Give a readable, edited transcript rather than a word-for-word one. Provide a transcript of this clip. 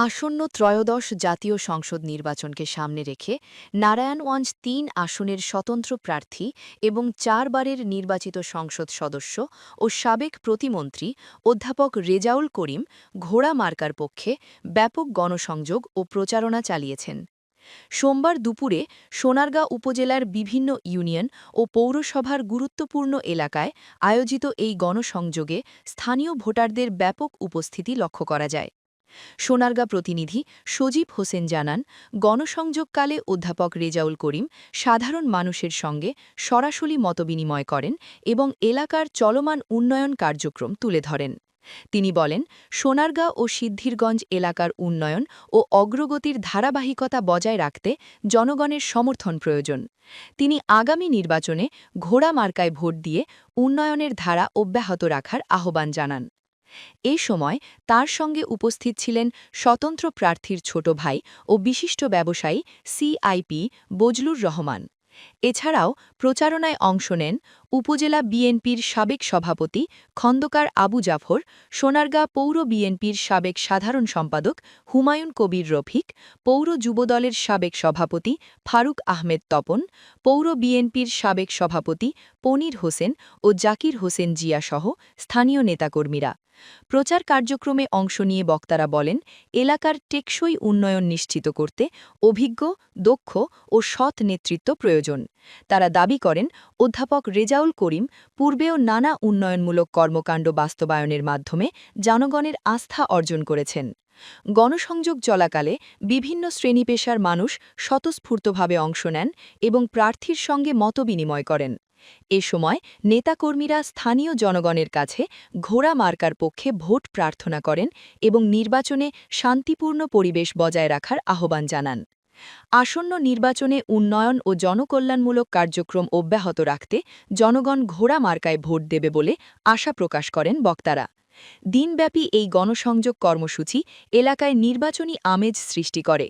আসন্ন ত্রয়োদশ জাতীয় সংসদ নির্বাচনকে সামনে রেখে নারায়ণগঞ্জ ৩ আসনের স্বতন্ত্র প্রার্থী এবং ৪বারের নির্বাচিত সংসদ সদস্য ও সাবেক প্রতিমন্ত্রী অধ্যাপক রেজাউল করিম ঘোড়া মার্কার পক্ষে ব্যাপক গণসংযোগ ও প্রচারণা চালিয়েছেন। সোমবার দুপুরে সোনারগাঁ উপজেলার বিভিন্ন ইউনিয়ন ও পৌরসভার গুরুত্বপূর্ণ এলাকায় আয়োজিত এই গণসংযোগে স্থানীয় ভোটারদের ব্যাপক উপস্থিতি লক্ষ্য করা যায়। সোনারগাঁ প্রতিনিধি সজীব হোসেন জানান, গণসংযোগকালে অধ্যাপক রেজাউল করিম সাধারণ মানুষের সঙ্গে সরাসরি মতবিনিময় করেন এবং এলাকার চলমান উন্নয়ন কার্যক্রম তুলে ধরেন। তিনি বলেন, সোনারগাঁ ও সিদ্ধিরগঞ্জ এলাকার উন্নয়ন ও অগ্রগতির ধারাবাহিকতা বজায় রাখতে জনগণের সমর্থন প্রয়োজন। তিনি আগামী নির্বাচনে ঘোড়া মার্কায় ভোট দিয়ে উন্নয়নের ধারা অব্যাহত রাখার আহ্বান জানান। এই সময় তার সঙ্গে উপস্থিত ছিলেন স্বতন্ত্র প্রার্থীর ছোট ভাই ও বিশিষ্ট ব্যবসায়ী সিআইপি বজলুর রহমান। এছাড়াও প্রচারণায় অংশ নেন উপজেলা বিএনপির সাবেক সভাপতি খন্দকার আবু জাফর, সোনারগাঁ পৌর বিএনপির সাবেক সাধারণ সম্পাদক হুমায়ুন কবির রফিক, পৌর যুবদলের সাবেক সভাপতি ফারুক আহমেদ তপন, পৌর বিএনপির সাবেক সভাপতি পনির হোসেন ও জাকির হোসেন জিয়াসহ স্থানীয় নেতাকর্মীরা। প্রচার কার্যক্রমে অংশ নিয়ে বক্তারা বলেন, এলাকার টেকসই উন্নয়ন নিশ্চিত করতে অভিজ্ঞ, দক্ষ ও সৎ নেতৃত্ব প্রয়োজন। তারা দাবি করেন, অধ্যাপক রেজাউল করিম পূর্বেও নানা উন্নয়নমূলক কর্মকাণ্ড বাস্তবায়নের মাধ্যমে জনগণের আস্থা অর্জন করেছেন। গণসংযোগ চলাকালে বিভিন্ন শ্রেণী-পেশার মানুষ স্বতঃস্ফূর্তভাবে অংশ নেন এবং প্রার্থীর সঙ্গে মতবিনিময় করেন। এ সময় নেতাকর্মীরা স্থানীয় জনগণের কাছে ঘোড়া মার্কার পক্ষে ভোট প্রার্থনা করেন এবং নির্বাচনে শান্তিপূর্ণ পরিবেশ বজায় রাখার আহ্বান জানান। আসন্ন নির্বাচনে উন্নয়ন ও জনকল্যাণমূলক কার্যক্রম অব্যাহত রাখতে জনগণ ঘোড়া মার্কায় ভোট দেবে বলে আশা প্রকাশ করেন বক্তারা। দিনব্যাপী এই গণসংযোগ কর্মসূচি এলাকায় নির্বাচনী আমেজ সৃষ্টি করে।